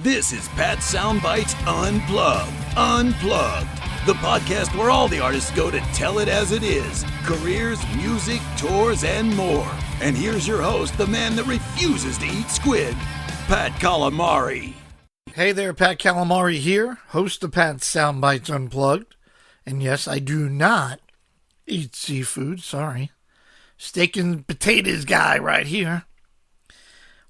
This is Pat Soundbites Unplugged. Unplugged. The podcast where all the artists go to tell it as it is. Careers, music, tours, and more. And here's your host, the man that refuses to eat squid, Pat Calamari. Hey there, Pat Calamari here, host of Pat Soundbites Unplugged. And yes, I do not eat seafood, sorry. Steak and potatoes guy right here.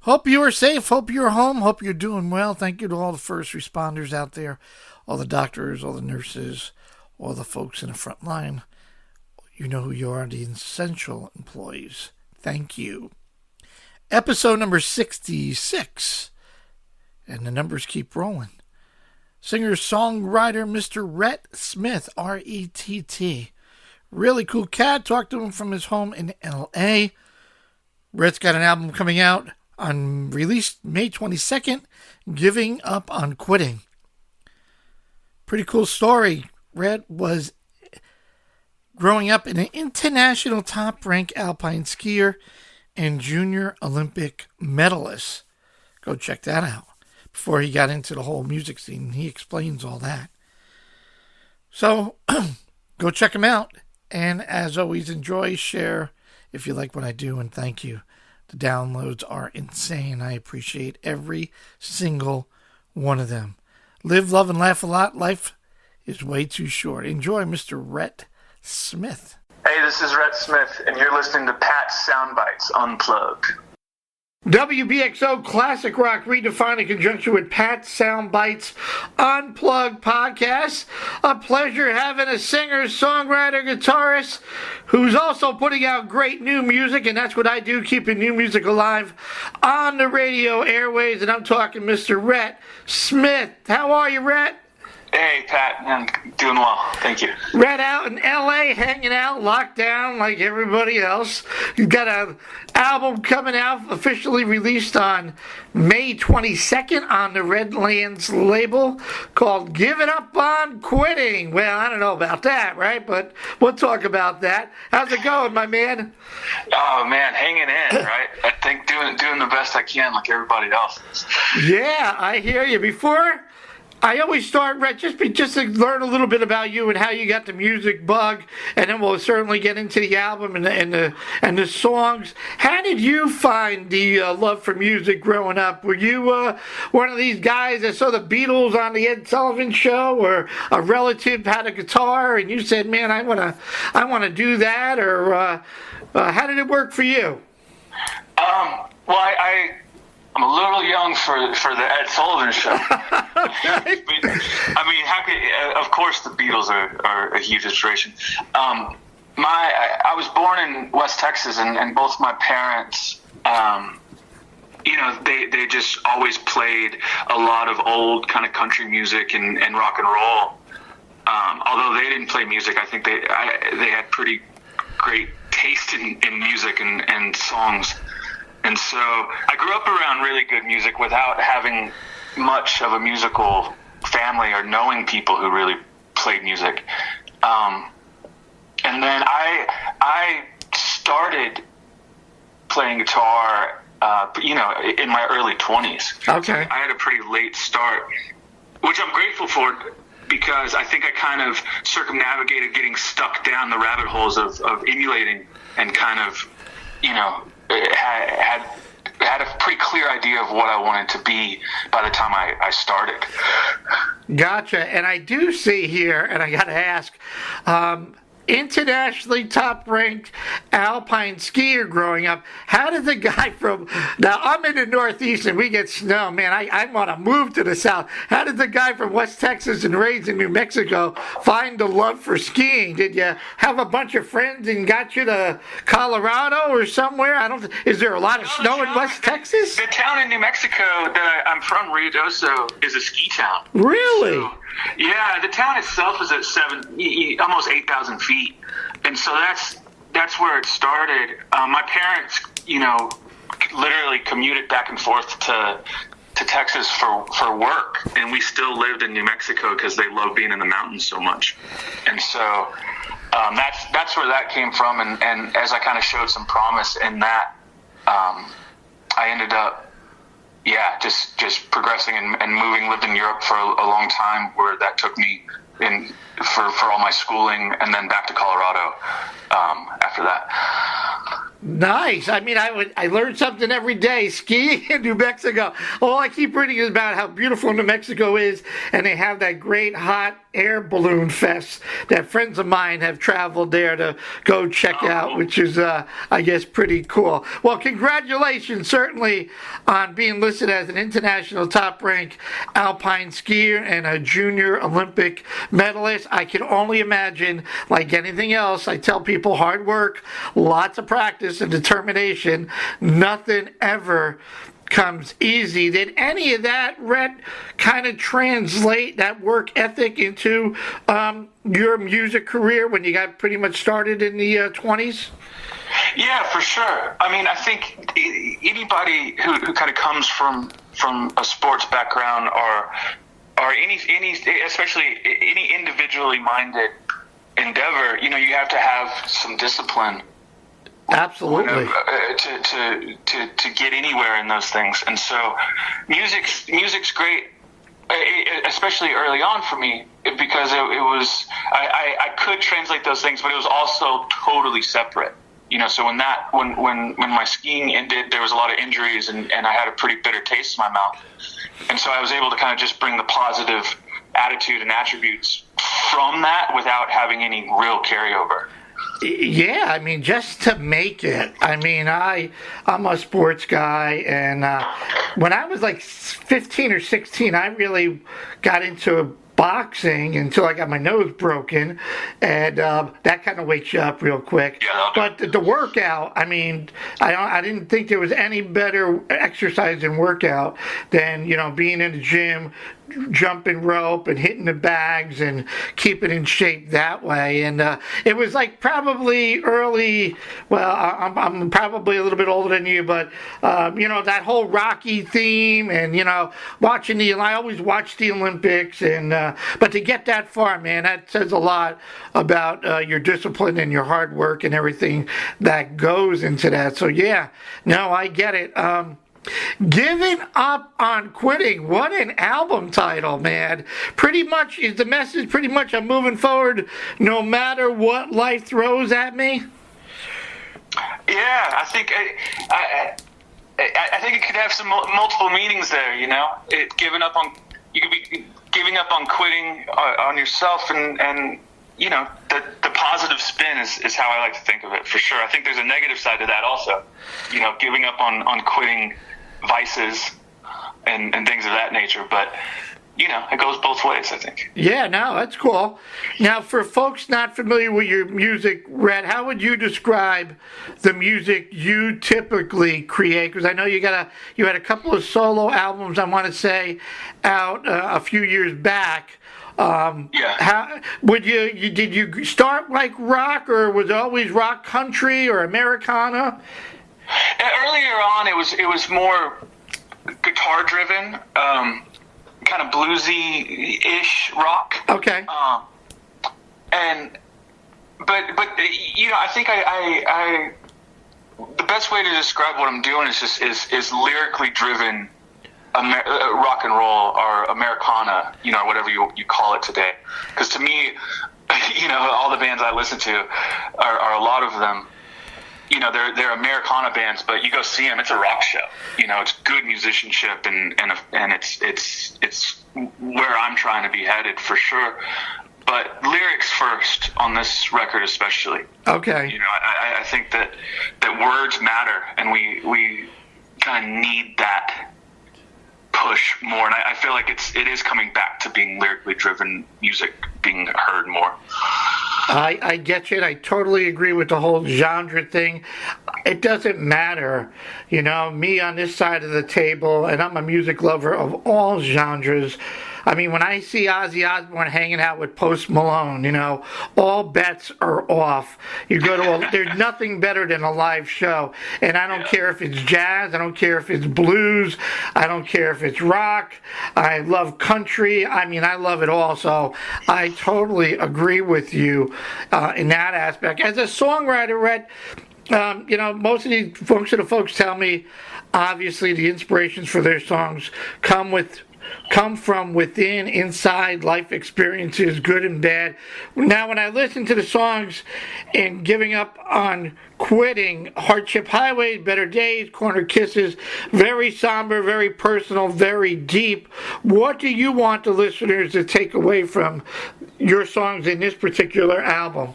Hope you are safe, hope you're home, hope you're doing well. Thank you to all the first responders out there, all the doctors, all the nurses, all the folks in the front line. You know who you are, the essential employees. Thank you. Episode number 66, and the numbers keep rolling. Singer-songwriter Mr. Rett Smith, R-E-T-T. Really cool cat. Talked to him from his home in L.A. Rett's got an album coming out on released May 22nd, Giving Up on Quitting. Pretty cool story. Rett was growing up an international top-ranked alpine skier and junior Olympic medalist. Go check that out. Before he got into the whole music scene, he explains all that. So, go check him out. And as always, enjoy, share if you like what I do, and thank you. The downloads are insane. I appreciate every single one of them. Live, love, and laugh a lot. Life is way too short. Enjoy Mr. Rett Smith. Hey, this is Rett Smith, and you're listening to Pat Soundbites Unplugged. WBXO Classic Rock Redefined in conjunction with Pat Soundbites Unplugged podcast. A pleasure having a singer, songwriter, guitarist who's also putting out great new music, and that's what I do, keeping new music alive on the radio airways, and I'm talking Mr. Rett Smith. How are you, Rett? Hey, Pat. I'm doing well. Thank you. Rett out in L.A., hanging out, locked down like everybody else. You've got an album coming out, officially released on May 22nd on the Redlands label called Giving Up on Quitting. Well, I don't know about that, right? But we'll talk about that. How's it going, my man? Oh, man, hanging in, right? I think doing the best I can like everybody else is. Yeah, I hear you. Before I always start, Rett, just to learn a little bit about you and how you got the music bug, and then we'll certainly get into the album and the songs. How did you find the love for music growing up? Were you one of these guys that saw the Beatles on the Ed Sullivan Show, or a relative had a guitar and you said, "Man, I wanna do that," or how did it work for you? Well, I'm a little young for the Ed Sullivan Show. Okay. I mean, how could? Of course, the Beatles are a huge inspiration. I was born in West Texas, and both my parents, they just always played a lot of old kind of country music and rock and roll. Although they didn't play music, I think they had pretty great taste in music and songs. And so I grew up around really good music without having much of a musical family or knowing people who really played music. And then I started playing guitar, in my early 20s. Okay. I had a pretty late start, which I'm grateful for, because I think I kind of circumnavigated getting stuck down the rabbit holes of emulating, and kind of, had a pretty clear idea of what I wanted to be by the time I started. Gotcha. And I do see here, and I got to ask, internationally top-ranked alpine skier growing up. How did the guy from... Now, I'm in the Northeast and we get snow. Man, I want to move to the South. How did the guy from West Texas and raised in New Mexico find the love for skiing? Did you have a bunch of friends and got you to Colorado or somewhere? Is there a lot of snow in West Texas? The town in New Mexico that I'm from, Ruidoso, is a ski town. Really? So, yeah, the town itself is at almost 8,000 feet. And so that's where it started. My parents, literally commuted back and forth to Texas for work, and we still lived in New Mexico because they love being in the mountains so much. And so that's where that came from. And as I kind of showed some promise in that, I ended up yeah, just progressing and moving. Lived in Europe for a long time, where that took me in for all my schooling, and then back to Colorado after that. Nice. I mean, I learned something every day. Skiing in New Mexico. All I keep reading is about how beautiful New Mexico is, and they have that great hot air balloon fest that friends of mine have traveled there to go check out, which is, I guess, pretty cool. Well, congratulations, certainly, on being listed as an international top-ranked alpine skier and a junior Olympic medalist. I can only imagine, like anything else, I tell people hard work, lots of practice and determination. Nothing ever comes easy. Did any of that, Rett, kind of translate that work ethic into your music career when you got pretty much started in the 20s? Yeah, for sure. I mean, I think anybody who kind of comes from a sports background or any especially any individually minded endeavor, you know, you have to have some discipline. Absolutely. To get anywhere in those things. And so music's great, especially early on for me, because it was I could translate those things, but it was also totally separate. You know, so when my skiing ended, there was a lot of injuries, and I had a pretty bitter taste in my mouth. And so I was able to kind of just bring the positive attitude and attributes from that without having any real carryover. Yeah, I mean, just to make it. I mean, I'm a sports guy, and when I was like 15 or 16, I really got into boxing until I got my nose broken, and that kind of wakes you up real quick. Yeah, but the workout, I mean, I didn't think there was any better exercise and workout than, you know, being in the gym, jumping rope and hitting the bags and keeping in shape that way. And it was like probably early, well, I'm probably a little bit older than you, but you know, that whole Rocky theme, and, you know, I always watch the Olympics, and but to get that far, man, that says a lot about your discipline and your hard work and everything that goes into that. So yeah, no, I get it. Giving Up on Quitting. What an album title, man. Pretty much, is the message pretty much I'm moving forward no matter what life throws at me? Yeah, I think I think it could have some multiple meanings there, you know? You could be giving up on quitting on yourself, and you know, the positive spin is how I like to think of it, for sure. I think there's a negative side to that also. You know, giving up on quitting vices and things of that nature, but you know, it goes both ways, I think. Yeah, no, that's cool. Now, for folks not familiar with your music, Rett, how would you describe the music you typically create? Because I know you had a couple of solo albums, I want to say, out a few years back. Yeah. Did you start like rock, or was it always rock country or Americana? Earlier on, it was more guitar driven, kind of bluesy-ish rock. Okay. But you know, I think I the best way to describe what I'm doing is lyrically driven rock and roll, or Americana, you know, whatever you call it today. Because to me, you know, all the bands I listen to are a lot of them, you know, they're Americana bands, but you go see them, it's a rock show. You know, it's good musicianship, and it's where I'm trying to be headed, for sure. But lyrics first on this record, especially. Okay. You know, I think that words matter, and we kind of need that push more, and I feel like it is coming back to being lyrically driven music being heard more. I get you, and I totally agree with the whole genre thing. It doesn't matter, you know, me on this side of the table, and I'm a music lover of all genres. I mean, when I see Ozzy Osbourne hanging out with Post Malone, you know, all bets are off. You go to there's nothing better than a live show. And I don't care if it's jazz, I don't care if it's blues, I don't care if it's rock, I love country. I mean, I love it all. So I totally agree with you in that aspect. As a songwriter, Rett, you know, most of the folks tell me obviously the inspirations for their songs come from within, inside life experiences, good and bad. Now, when I listen to the songs and Giving Up on Quitting, Hardship Highway, Better Days, Corner Kisses, very somber, very personal, very deep. What do you want the listeners to take away from your songs in this particular album?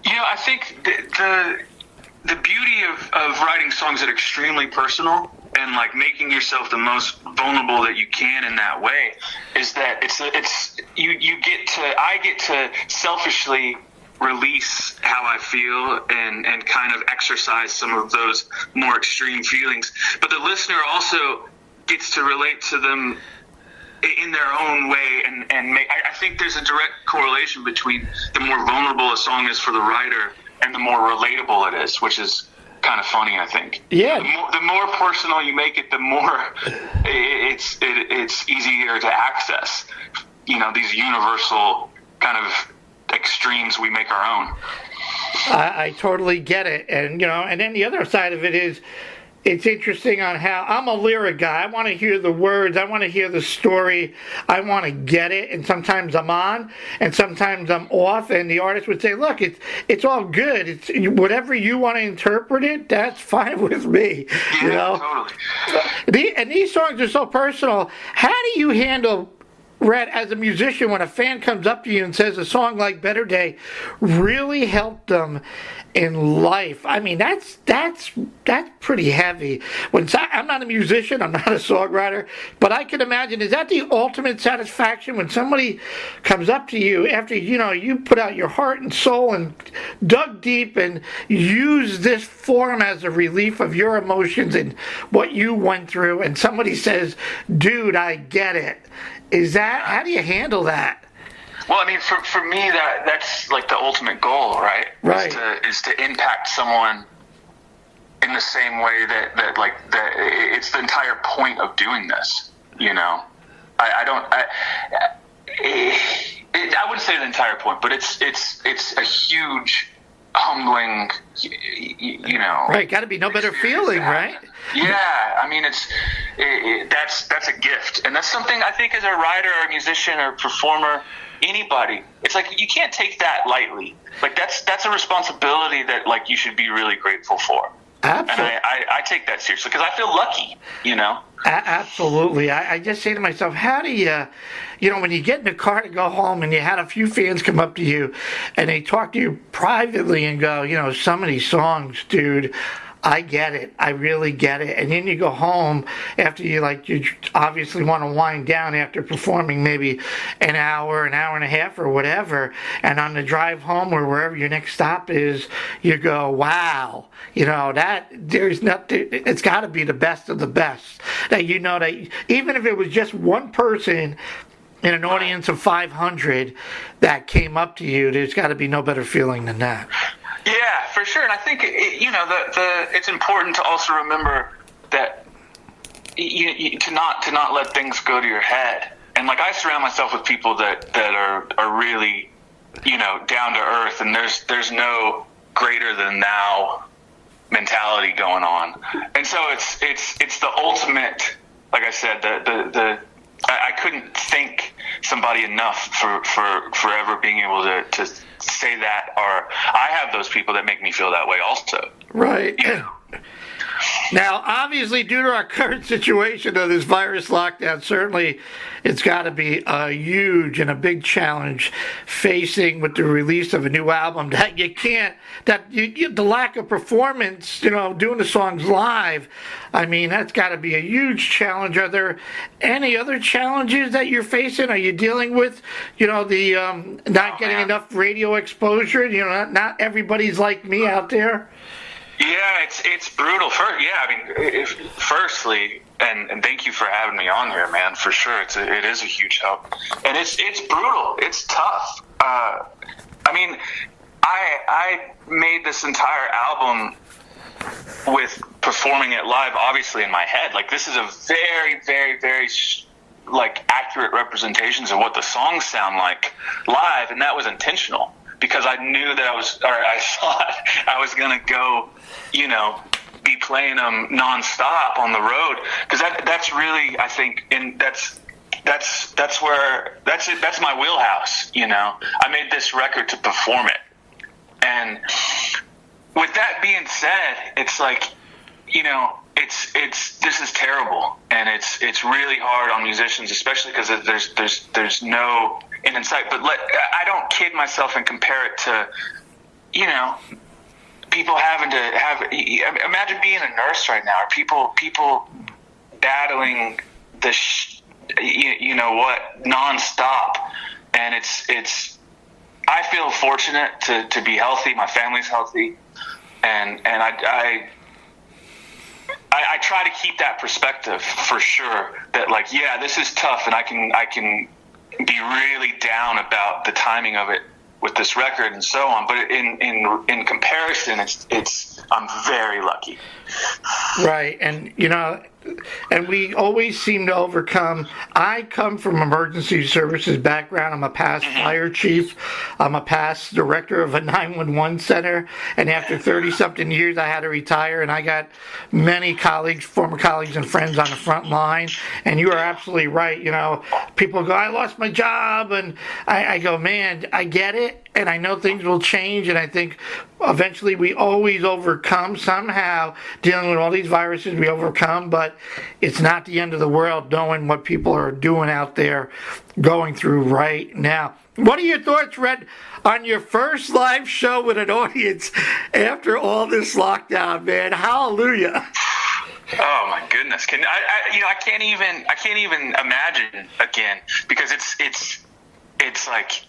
I think the beauty of writing songs that are extremely personal and like making yourself the most vulnerable that you can in that way is that I get to selfishly release how I feel and kind of exercise some of those more extreme feelings, but the listener also gets to relate to them in their own way and make. I think there's a direct correlation between the more vulnerable a song is for the writer and the more relatable it is, which is kind of funny, I think. Yeah. The more personal you make it, the more it's easier to access. These universal kind of extremes we make our own. I totally get it, and and then the other side of it is, it's interesting on how I'm a lyric guy. I want to hear the words. I want to hear the story. I want to get it. And sometimes I'm on, and sometimes I'm off. And the artist would say, "Look, it's all good. It's whatever you want to interpret it. That's fine with me." Totally. And these songs are so personal. How do you handle, Rett, as a musician, when a fan comes up to you and says a song like Better Day really helped them in life? I mean, that's pretty heavy. I'm not a musician, I'm not a songwriter, but I can imagine, is that the ultimate satisfaction when somebody comes up to you after, you put out your heart and soul and dug deep and used this form as a relief of your emotions and what you went through, and somebody says, "Dude, I get it." How do you handle that? Well, I mean, for me, that's like the ultimate goal, right? Right. Is to impact someone in the same way that it's the entire point of doing this. I wouldn't say the entire point, but it's a huge, humbling, Right, got to be no better feeling, right? Yeah, I mean, that's a gift, and that's something I think as a writer or a musician or performer, anybody, it's like you can't take that lightly. Like that's a responsibility that like you should be really grateful for. Absolutely. And I take that seriously because I feel lucky, Absolutely. I just say to myself, how do you, when you get in the car to go home and you had a few fans come up to you and they talk to you privately and go, some of these songs, dude, I get it. I really get it. And then you go home after you obviously want to wind down after performing maybe an hour and a half or whatever. And on the drive home or wherever your next stop is, you go, wow, that there's nothing, it's got to be the best of the best. That that even if it was just one person in an audience of 500 that came up to you, there's got to be no better feeling than that. Yeah, for sure. And I think, it's important to also remember that to not let things go to your head. And like I surround myself with people that are really, down to earth, and there's no greater than thou mentality going on. And so it's the ultimate, like I said, I couldn't thank somebody enough for ever being able to say that, or I have those people that make me feel that way also. Right. Now, obviously, due to our current situation of this virus lockdown, certainly it's got to be a huge and a big challenge facing with the release of a new album that the lack of performance, doing the songs live, I mean, that's got to be a huge challenge. Are there any other challenges that you're facing? Are you dealing with, the not getting enough radio exposure? Not everybody's like me out there. Yeah, it's brutal. Firstly, and thank you for having me on here, man. For sure, it is a huge help, and it's brutal. It's tough. I made this entire album with performing it live, obviously in my head. Like this is a very, very, very accurate representations of what the songs sound like live, and that was intentional. Because I knew that I thought I was going to go, be playing them nonstop on the road, because that's really, I think, that's my wheelhouse. I made this record to perform it, and with that being said, it's like, this is terrible, and it's really hard on musicians, especially because there's no end in sight. But I don't kid myself and compare it to, people having to have. Imagine being a nurse right now, or people battling the nonstop, and it's. I feel fortunate to be healthy. My family's healthy, and I try to keep that perspective for sure. That like, yeah, this is tough, and I can be really down about the timing of it with this record and so on. But in comparison, it's I'm very lucky. Right, and and we always seem to overcome. I come from emergency services background. I'm a past fire chief. I'm a past director of a 911 center. And after 30-something years, I had to retire. And I got many colleagues, former colleagues and friends on the front line. And you are absolutely right. People go, I lost my job. And I go, man, I get it. And I know things will change. And I think eventually we always overcome somehow. Dealing with all these viruses, we overcome. But it's not the end of the world knowing what people are doing out there going through right now. What are your thoughts, Rett, on your first live show with an audience after all this lockdown, man? Hallelujah. Oh my goodness. I can't even imagine again, because it's like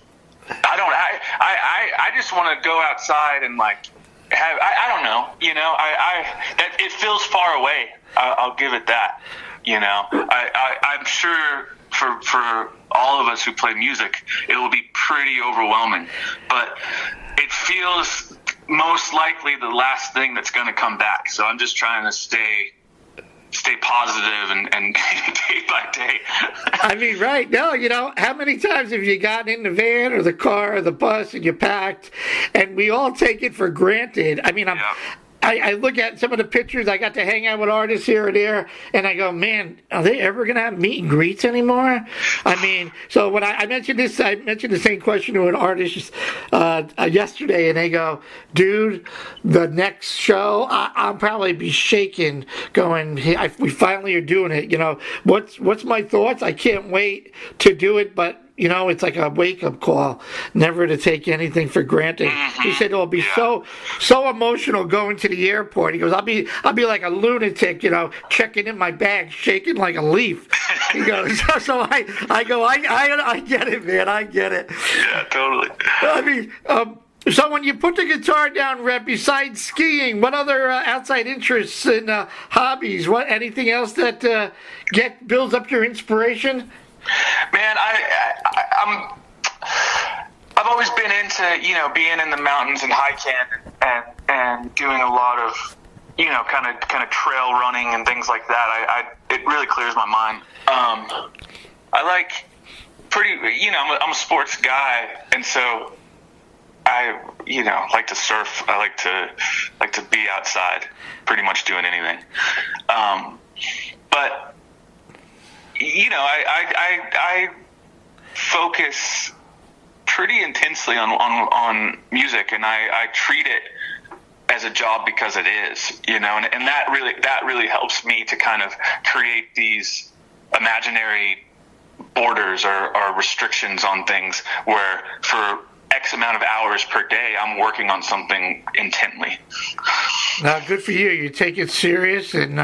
I just want to go outside and like I don't know, that it feels far away. I'll give it that. I'm sure for all of us who play music, it will be pretty overwhelming, but it feels most likely the last thing that's going to come back. So I'm just trying to stay positive and day by day. I mean, right. No, how many times have you gotten in the van or the car or the bus and you packed, and we all take it for granted. I mean, I look at some of the pictures. I got to hang out with artists here and there, and I go, man, are they ever going to have meet and greets anymore? I mean, so when I mentioned this, I mentioned the same question to an artist yesterday, and they go, dude, the next show, I'll probably be shaking, going, hey, we finally are doing it. What's my thoughts? I can't wait to do it, but it's like a wake-up call, never to take anything for granted. He said it'll be so emotional going to the airport. He goes, I'll be like a lunatic, checking in my bag, shaking like a leaf. He goes, so I go, I get it, man, I get it. Yeah, totally. I mean, so when you put the guitar down, Rett, besides skiing, what other outside interests and hobbies? Anything else that builds up your inspiration? Man, I've always been into being in the mountains and hiking and doing a lot of kind of trail running and things like that. It really clears my mind. I like I'm a sports guy, and so I like to surf. I like to be outside, pretty much doing anything. But I focus pretty intensely on music, and I treat it as a job because it is, and that really helps me to kind of create these imaginary borders or restrictions on things where for X amount of hours per day, I'm working on something intently. Now, good for you. You take it serious, and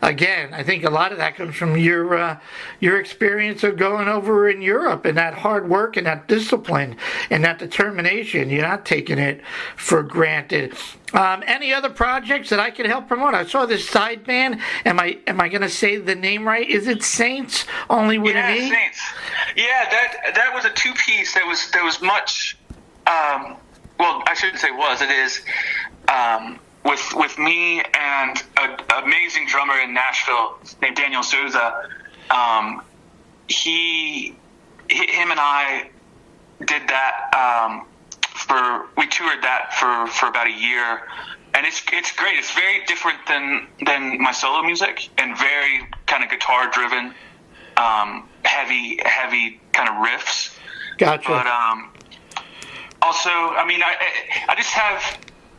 again, I think a lot of that comes from your experience of going over in Europe and that hard work and that discipline and that determination. You're not taking it for granted. Any other projects that I can help promote? I saw this side band. Am I going to say the name right? Is it Saints? Only with an E? Saints. Yeah, that was a two-piece. There was much. Well, I shouldn't say was. It is. With me and an amazing drummer in Nashville named Daniel Souza. Him and I did that. We toured that for about a year, and it's great. It's very different than my solo music, and very kind of guitar driven, heavy kind of riffs. Gotcha. But also, I mean, I just have.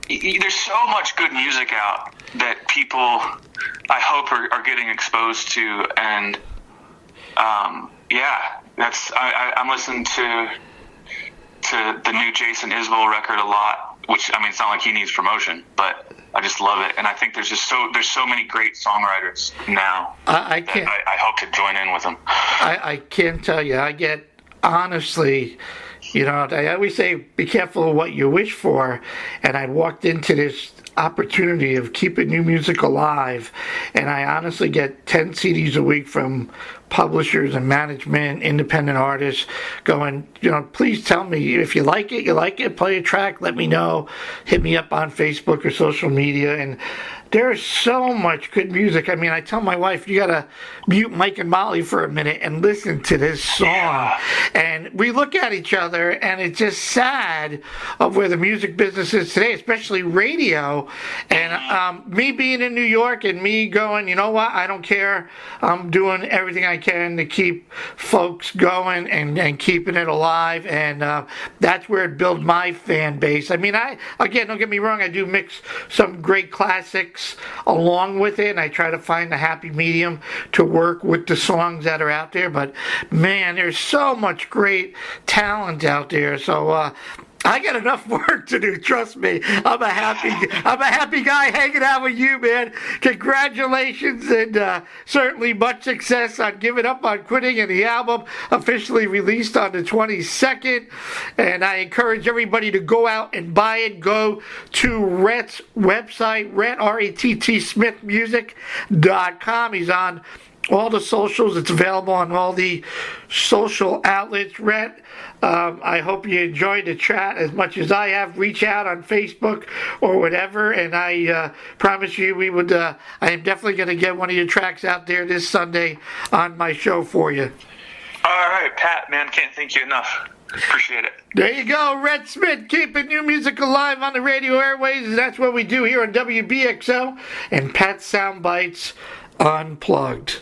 There's so much good music out that people, I hope, are getting exposed to, and I'm listening to the new Jason Isbell record a lot, which, I mean, it's not like he needs promotion, but I just love it, and I think there's so many great songwriters now. I hope to join in with them. I can't tell you. I get, honestly, you know, I always say, be careful of what you wish for, and I walked into this opportunity of keeping new music alive, and I honestly get 10 CDs a week from publishers and management, independent artists, going, you know, please tell me if you like it, play a track, let me know, hit me up on Facebook or social media. And there's so much good music. I mean, I tell my wife, you gotta mute Mike and Molly for a minute and listen to this song. And we look at each other, and it's just sad of where the music business is today, especially radio. And me being in New York and me going, you know what, I don't care. I'm doing everything I can to keep folks going and keeping it alive. And that's where it built my fan base. I mean, again, don't get me wrong, I do mix some great classics along with it, and I try to find the happy medium to work with the songs that are out there. But man, there's so much great talent out there. So I got enough work to do, trust me. I'm a happy guy hanging out with you, man. Congratulations, and certainly much success on Giving Up on Quitting, and the album officially released on the 22nd. And I encourage everybody to go out and buy it. Go to Rhett's website, Rett, R-E-T-T, smithmusic.com. He's on all the socials. It's available on all the social outlets. Rett, I hope you enjoyed the chat as much as I have. Reach out on Facebook or whatever, and I promise you I am definitely going to get one of your tracks out there this Sunday on my show for you. All right, Pat, man, can't thank you enough. Appreciate it. There you go, Rett Smith, keeping new music alive on the radio airways, and that's what we do here on WBXO and Pat Soundbites Unplugged.